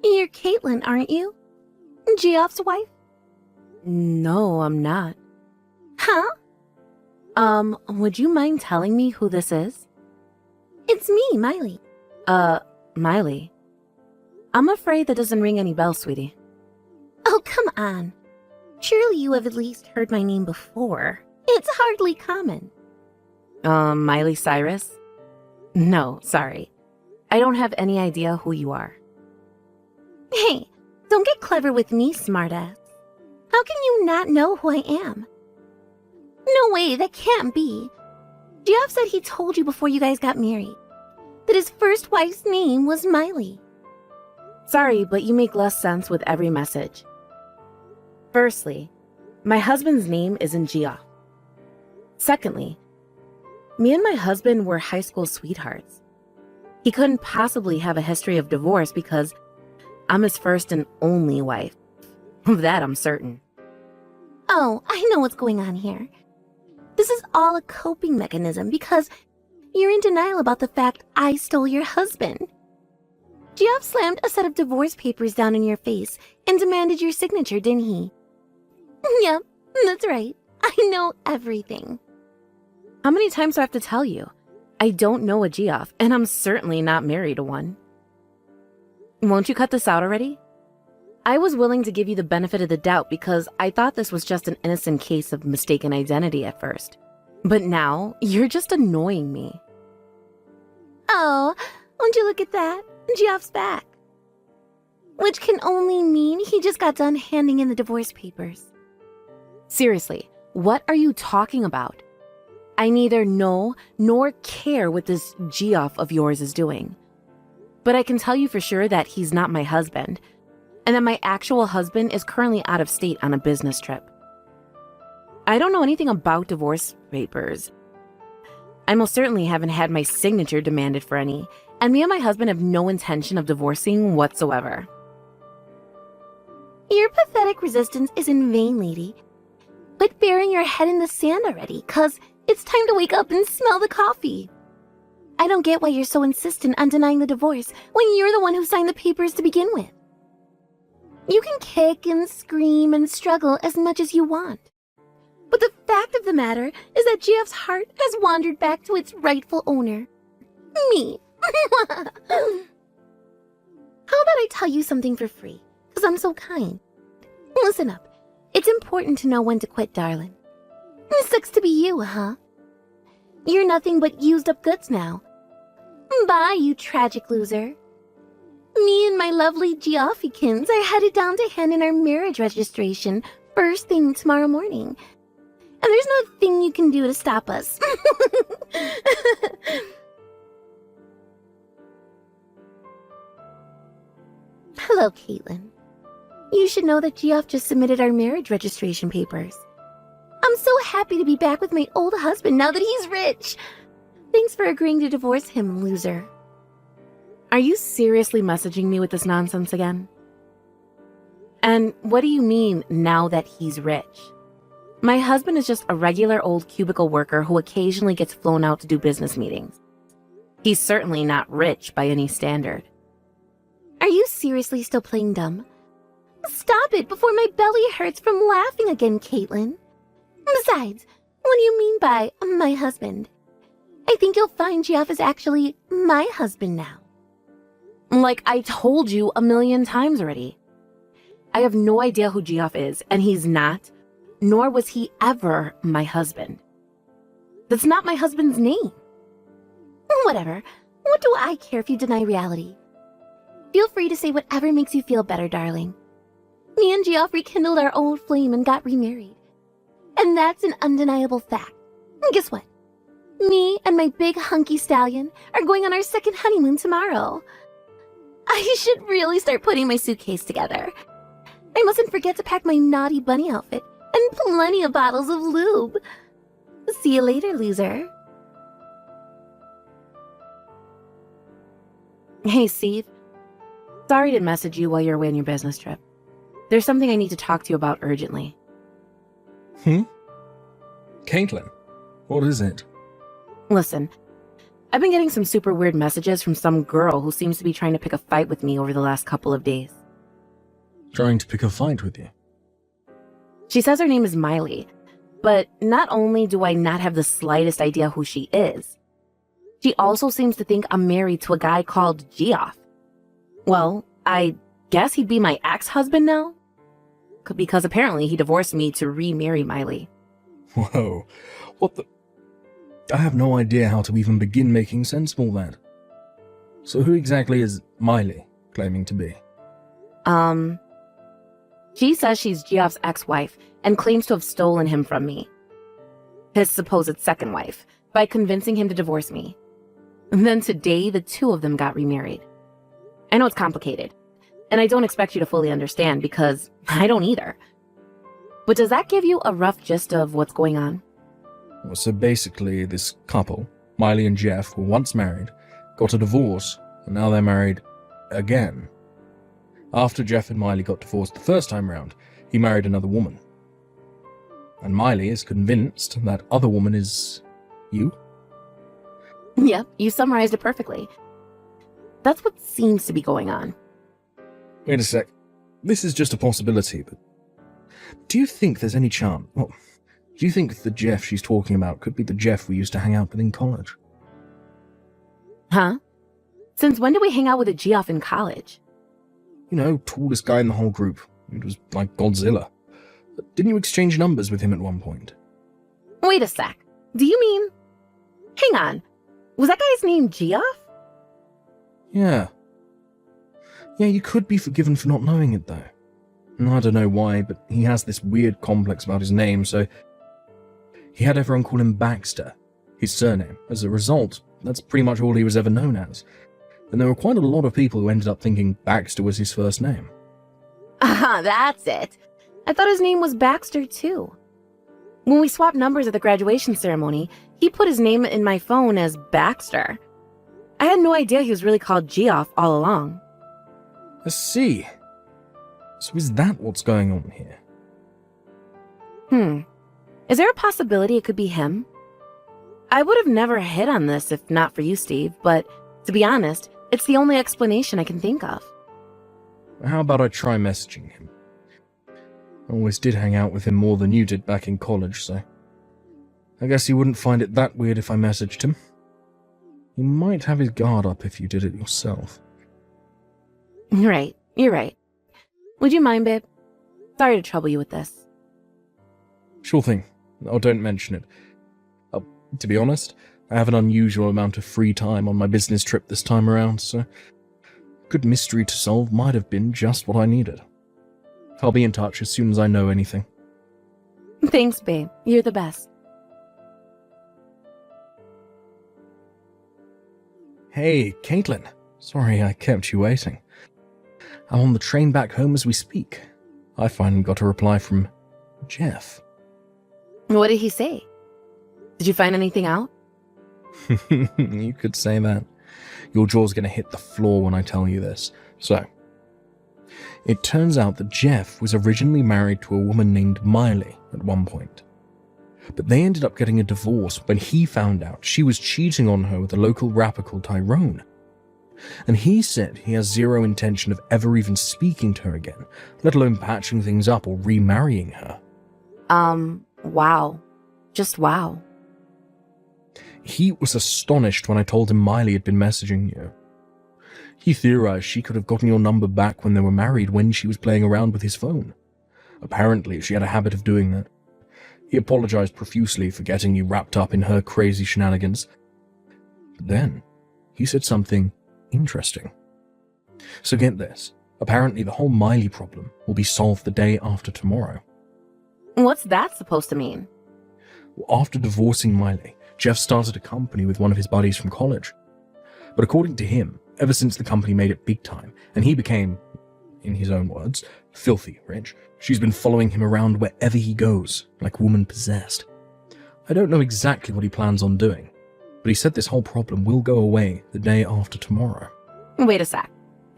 You're Caitlin, aren't you? Geoff's wife? No, I'm not. Huh? Would you mind telling me who this is? It's me, Miley. Miley. I'm afraid that doesn't ring any bells, sweetie. Oh, come on. Surely you have at least heard my name before. It's hardly common. Miley Cyrus? No, sorry. I don't have any idea who you are. Hey, don't get clever with me, smartass. How can you not know who I am? No way, that can't be. Geoff said he told you before you guys got married that his first wife's name was Miley. Sorry, but you make less sense with every message. Firstly, my husband's name isn't Geoff. Secondly, me and my husband were high school sweethearts. He couldn't possibly have a history of divorce because I'm his first and only wife. Of that I'm certain. Oh, I know what's going on here. This is all a coping mechanism because you're in denial about the fact I stole your husband. Geoff slammed a set of divorce papers down in your face and demanded your signature, didn't he? Yep, that's right. I know everything. How many times do I have to tell you? I don't know a Geoff, and I'm certainly not married to one. Won't you cut this out already? I was willing to give you the benefit of the doubt because I thought this was just an innocent case of mistaken identity at first. But now, you're just annoying me. Oh, won't you look at that? Geoff's back. Which can only mean he just got done handing in the divorce papers. Seriously, what are you talking about? I neither know nor care what this Geoff of yours is doing. But I can tell you for sure that he's not my husband, and that my actual husband is currently out of state on a business trip. I don't know anything about divorce papers. I most certainly haven't had my signature demanded for any, and me and my husband have no intention of divorcing whatsoever. Your pathetic resistance is in vain, lady. Quit burying your head in the sand already, 'cause it's time to wake up and smell the coffee. I don't get why you're so insistent on denying the divorce when you're the one who signed the papers to begin with. You can kick and scream and struggle as much as you want. But the fact of the matter is that Geoff's heart has wandered back to its rightful owner. Me. How about I tell you something for free, because I'm so kind? Listen up. It's important to know when to quit, darling. Sucks to be you, huh? You're nothing but used up goods now. Bye, you tragic loser. Me and my lovely Geoffykins are headed down to hand in our marriage registration first thing tomorrow morning. And there's nothing you can do to stop us. Hello, Caitlin. You should know that Geoff just submitted our marriage registration papers. I'm so happy to be back with my old husband now that he's rich. Thanks for agreeing to divorce him, loser. Are you seriously messaging me with this nonsense again? And what do you mean, now that he's rich? My husband is just a regular old cubicle worker who occasionally gets flown out to do business meetings. He's certainly not rich by any standard. Are you seriously still playing dumb? Stop it before my belly hurts from laughing again, Caitlin. Besides, what do you mean by my husband? I think you'll find Geoff is actually my husband now. Like I told you a million times already. I have no idea who Geoff is, and he's not, nor was he ever my husband. That's not my husband's name. Whatever. What do I care if you deny reality? Feel free to say whatever makes you feel better, darling. Me and Geoff rekindled our old flame and got remarried. And that's an undeniable fact. And guess what? Me and my big hunky stallion are going on our second honeymoon tomorrow. I should really start putting my suitcase together. I mustn't forget to pack my naughty bunny outfit and plenty of bottles of lube. See you later, loser. Hey, Steve. Sorry to message you while you're away on your business trip. There's something I need to talk to you about urgently. Caitlin, what is it? Listen, I've been getting some super weird messages from some girl who seems to be trying to pick a fight with me over the last couple of days. Trying to pick a fight with you? She says her name is Miley, but not only do I not have the slightest idea who she is, she also seems to think I'm married to a guy called Geoff. Well, I guess he'd be my ex-husband now? Because apparently he divorced me to remarry Miley. Whoa, what the... I have no idea how to even begin making sense of all that. So who exactly is Miley claiming to be? She says she's Geoff's ex-wife and claims to have stolen him from me, his supposed second wife, by convincing him to divorce me. And then today, the two of them got remarried. I know it's complicated, and I don't expect you to fully understand because I don't either. But does that give you a rough gist of what's going on? So basically, this couple, Miley and Jeff, were once married, got a divorce, and now they're married again. After Jeff and Miley got divorced the first time round, he married another woman. And Miley is convinced that other woman is... you? Yep, you summarized it perfectly. That's what seems to be going on. Wait a sec. This is just a possibility, but... do you think there's any chance... well, do you think the Jeff she's talking about could be the Jeff we used to hang out with in college? Huh? Since when did we hang out with a Geoff in college? You know, tallest guy in the whole group. It was like Godzilla. Didn't you exchange numbers with him at one point? Wait a sec. Do you mean... hang on. Was that guy's name Geoff? Yeah. Yeah, you could be forgiven for not knowing it, though. And I don't know why, but he has this weird complex about his name, so... he had everyone call him Baxter, his surname. As a result, that's pretty much all he was ever known as. And there were quite a lot of people who ended up thinking Baxter was his first name. Ah, that's it. I thought his name was Baxter, too. When we swapped numbers at the graduation ceremony, he put his name in my phone as Baxter. I had no idea he was really called Geoff all along. I see. So is that what's going on here? Is there a possibility it could be him? I would have never hit on this if not for you, Steve, but to be honest, it's the only explanation I can think of. How about I try messaging him? I always did hang out with him more than you did back in college, so... I guess you wouldn't find it that weird if I messaged him. He might have his guard up if you did it yourself. Right, you're right. Would you mind, babe? Sorry to trouble you with this. Sure thing. Oh, don't mention it. To be honest, I have an unusual amount of free time on my business trip this time around, so... a good mystery to solve might have been just what I needed. I'll be in touch as soon as I know anything. Thanks, babe. You're the best. Hey, Caitlin. Sorry I kept you waiting. I'm on the train back home as we speak. I finally got a reply from Jeff. What did he say? Did you find anything out? You could say that. Your jaw's gonna hit the floor when I tell you this. So, it turns out that Jeff was originally married to a woman named Miley at one point. But they ended up getting a divorce when he found out she was cheating on her with a local rapper called Tyrone. And he said he has zero intention of ever even speaking to her again, let alone patching things up or remarrying her. Wow. Just wow. He was astonished when I told him Miley had been messaging you. He theorized she could have gotten your number back when they were married when she was playing around with his phone. Apparently, she had a habit of doing that. He apologized profusely for getting you wrapped up in her crazy shenanigans. But then, he said something interesting. So get this. Apparently, the whole Miley problem will be solved the day after tomorrow. What's that supposed to mean? Well, after divorcing Miley, Jeff started a company with one of his buddies from college. But according to him, ever since the company made it big time, and he became, in his own words, filthy rich, she's been following him around wherever he goes, like woman possessed. I don't know exactly what he plans on doing, but he said this whole problem will go away the day after tomorrow. Wait a sec.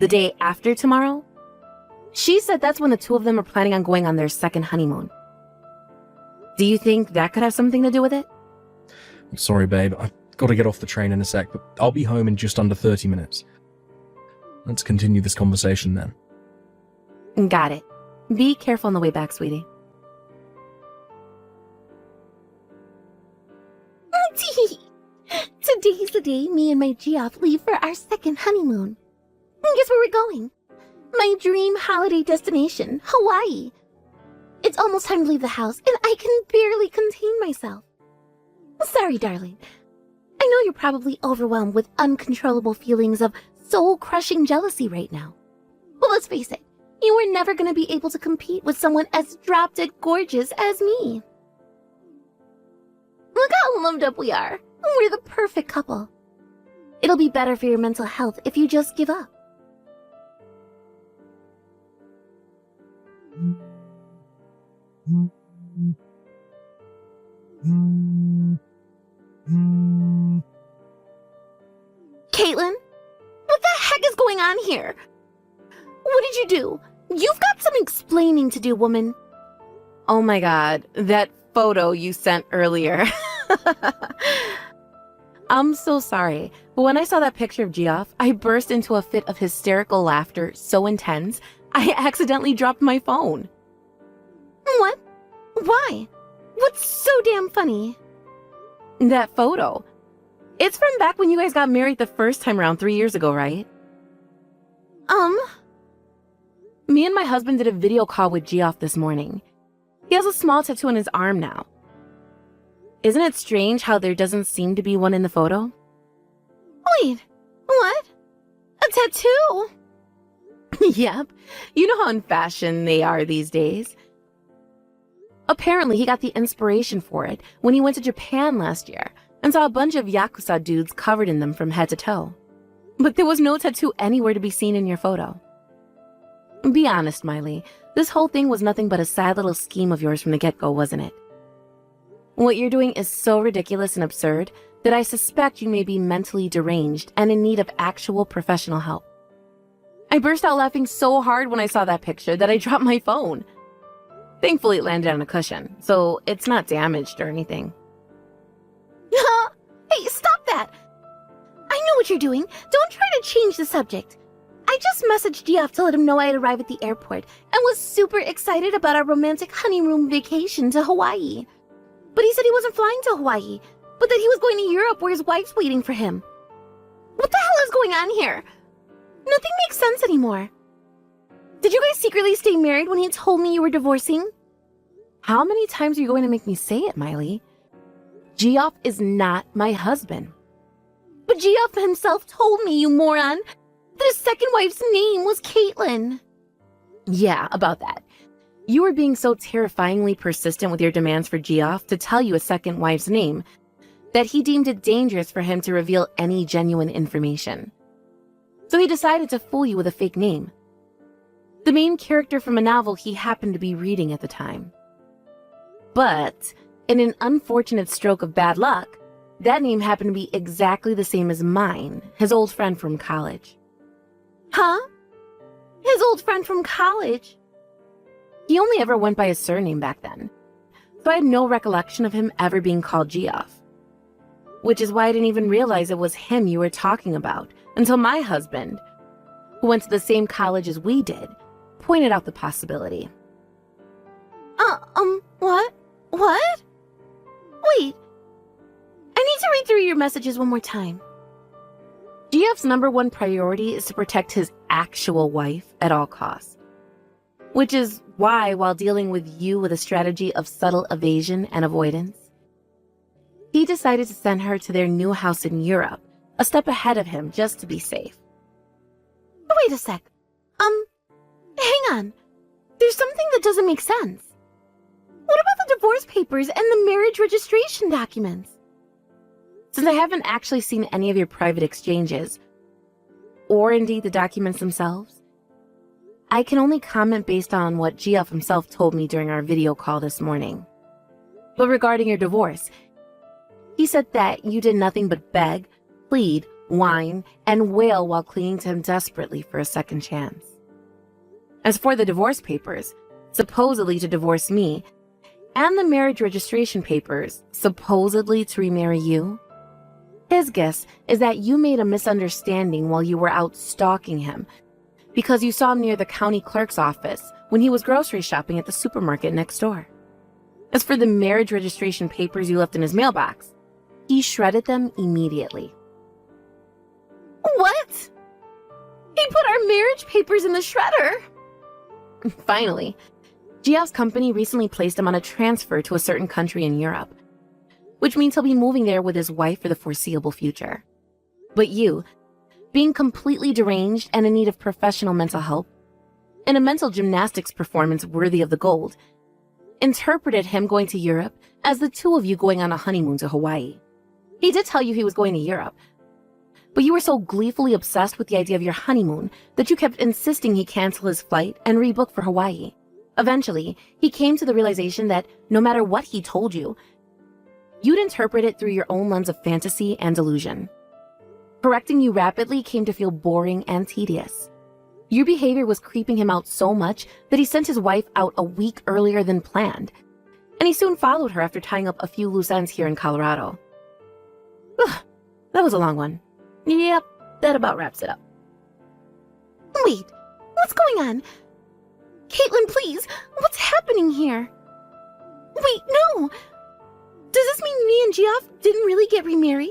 The day after tomorrow? She said that's when the two of them are planning on going on their second honeymoon. Do you think that could have something to do with it? I'm sorry, babe. I got to get off the train in a sec, but I'll be home in just under 30 minutes. Let's continue this conversation then. Got it. Be careful on the way back, sweetie. Today's the day me and my Geoff leave for our second honeymoon. And guess where we're going? My dream holiday destination, Hawaii. It's almost time to leave the house, and I can barely contain myself. Sorry, darling. I know you're probably overwhelmed with uncontrollable feelings of soul-crushing jealousy right now. But let's face it, you were never going to be able to compete with someone as drop-dead gorgeous as me. Look how loved up we are. We're the perfect couple. It'll be better for your mental health if you just give up. Caitlin, what the heck is going on here? What did you do? You've got some explaining to do, woman. Oh my god, that photo you sent earlier. I'm so sorry, but when I saw that picture of Geoff, I burst into a fit of hysterical laughter so intense, I accidentally dropped my phone. What? Why? What's so damn funny? That photo. It's from back when you guys got married the first time around 3 years ago, right? Me and my husband did a video call with Geoff this morning. He has a small tattoo on his arm now. Isn't it strange how there doesn't seem to be one in the photo? Wait, what? A tattoo? Yep. You know how in fashion they are these days. Apparently, he got the inspiration for it when he went to Japan last year and saw a bunch of Yakuza dudes covered in them from head to toe. But there was no tattoo anywhere to be seen in your photo. Be honest, Miley. This whole thing was nothing but a sad little scheme of yours from the get-go, wasn't it? What you're doing is so ridiculous and absurd that I suspect you may be mentally deranged and in need of actual professional help. I burst out laughing so hard when I saw that picture that I dropped my phone. Thankfully, it landed on a cushion, so it's not damaged or anything. Hey, stop that! I know what you're doing. Don't try to change the subject. I just messaged Geoff to let him know I'd arrived at the airport and was super excited about our romantic honeymoon vacation to Hawaii. But he said he wasn't flying to Hawaii, but that he was going to Europe where his wife's waiting for him. What the hell is going on here? Nothing makes sense anymore. Did you guys secretly stay married when he told me you were divorcing? How many times are you going to make me say it, Miley? Geoff is not my husband. But Geoff himself told me, you moron, that his second wife's name was Caitlin. Yeah, about that. You were being so terrifyingly persistent with your demands for Geoff to tell you a second wife's name that he deemed it dangerous for him to reveal any genuine information. So he decided to fool you with a fake name. The main character from a novel he happened to be reading at the time. But, in an unfortunate stroke of bad luck, that name happened to be exactly the same as mine, his old friend from college. Huh? His old friend from college? He only ever went by his surname back then, so I had no recollection of him ever being called Geoff. Which is why I didn't even realize it was him you were talking about until my husband, who went to the same college as we did, pointed out the possibility. What? What? Wait. I need to read through your messages one more time. Geoff's #1 priority is to protect his actual wife at all costs. Which is why, while dealing with you with a strategy of subtle evasion and avoidance, he decided to send her to their new house in Europe, a step ahead of him just to be safe. Wait a sec. Hang on. There's something that doesn't make sense. What about the divorce papers and the marriage registration documents? Since I haven't actually seen any of your private exchanges, or indeed the documents themselves, I can only comment based on what Geoff himself told me during our video call this morning. But regarding your divorce, he said that you did nothing but beg, plead, whine, and wail while clinging to him desperately for a second chance. As for the divorce papers, supposedly to divorce me, and the marriage registration papers, supposedly to remarry you, His guess is that you made a misunderstanding while you were out stalking him because you saw him near the county clerk's office when he was grocery shopping at the supermarket next door. As for the marriage registration papers you left in his mailbox, he shredded them immediately. What? He put our marriage papers in the shredder. Finally, Geoff's company recently placed him on a transfer to a certain country in Europe, which means he'll be moving there with his wife for the foreseeable future. But you, being completely deranged and in need of professional mental help, in a mental gymnastics performance worthy of the gold, interpreted him going to Europe as the two of you going on a honeymoon to Hawaii. He did tell you he was going to Europe, but you were so gleefully obsessed with the idea of your honeymoon that you kept insisting he cancel his flight and rebook for Hawaii. Eventually, he came to the realization that no matter what he told you, you'd interpret it through your own lens of fantasy and delusion. Correcting you rapidly came to feel boring and tedious. Your behavior was creeping him out so much that he sent his wife out a week earlier than planned, and he soon followed her after tying up a few loose ends here in Colorado. Ugh, that was a long one. Yep, that about wraps it up. Wait, what's going on? Caitlin, please, what's happening here? Wait, no! Does this mean me and Geoff didn't really get remarried?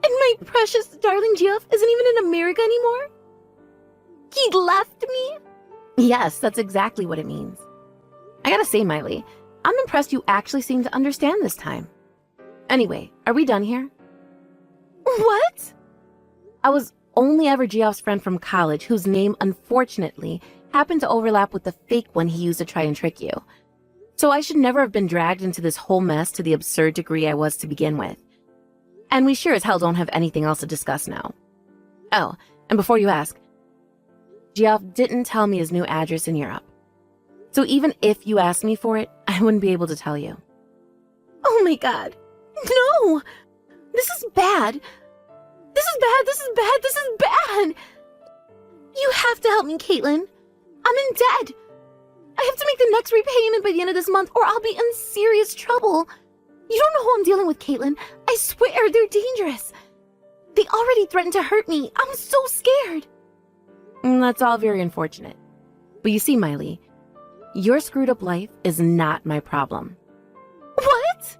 And my precious, darling Geoff isn't even in America anymore? He left me? Yes, that's exactly what it means. I gotta say, Miley, I'm impressed you actually seem to understand this time. Anyway, are we done here? What? I was only ever Geoff's friend from college whose name, unfortunately, happened to overlap with the fake one he used to try and trick you. So I should never have been dragged into this whole mess to the absurd degree I was to begin with. And we sure as hell don't have anything else to discuss now. Oh, and before you ask, Geoff didn't tell me his new address in Europe. So even if you asked me for it, I wouldn't be able to tell you. Oh my god. No! This is bad. This is bad, this is bad, this is bad! You have to help me, Caitlin. I'm in debt. I have to make the next repayment by the end of this month or I'll be in serious trouble. You don't know who I'm dealing with, Caitlin. I swear, they're dangerous. They already threatened to hurt me. I'm so scared. That's all very unfortunate. But you see, Miley, your screwed up life is not my problem. What?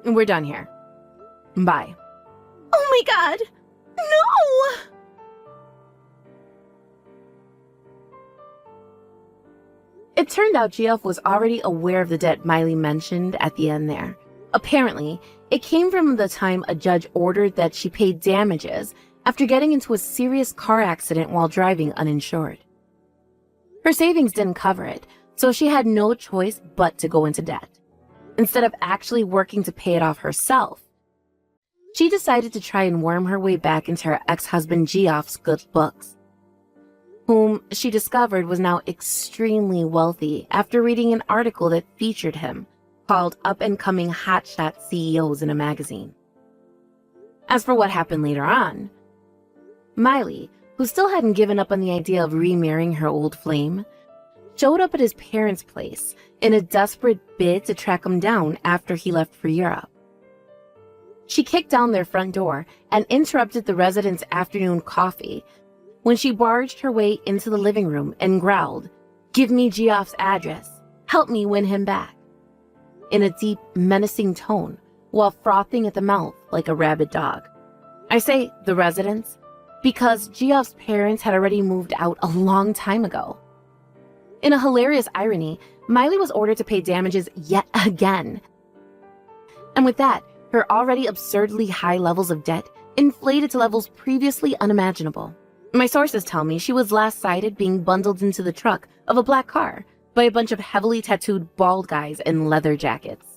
We're done here. Bye. Oh my god. No! It turned out Geoff was already aware of the debt Miley mentioned at the end there. Apparently, it came from the time a judge ordered that she pay damages after getting into a serious car accident while driving uninsured. Her savings didn't cover it, so she had no choice but to go into debt. Instead of actually working to pay it off herself, she decided to try and worm her way back into her ex-husband Geoff's good books, whom she discovered was now extremely wealthy after reading an article that featured him, called Up-and-Coming Hotshot CEOs in a magazine. As for what happened later on, Miley, who still hadn't given up on the idea of remarrying her old flame, showed up at his parents' place in a desperate bid to track him down after he left for Europe. She kicked down their front door and interrupted the residents' afternoon coffee when she barged her way into the living room and growled, "Give me Geoff's address. Help me win him back," in a deep, menacing tone while frothing at the mouth like a rabid dog. I say the residents because Geoff's parents had already moved out a long time ago. In a hilarious irony, Miley was ordered to pay damages yet again. And with that, her already absurdly high levels of debt inflated to levels previously unimaginable. My sources tell me she was last sighted being bundled into the truck of a black car by a bunch of heavily tattooed bald guys in leather jackets.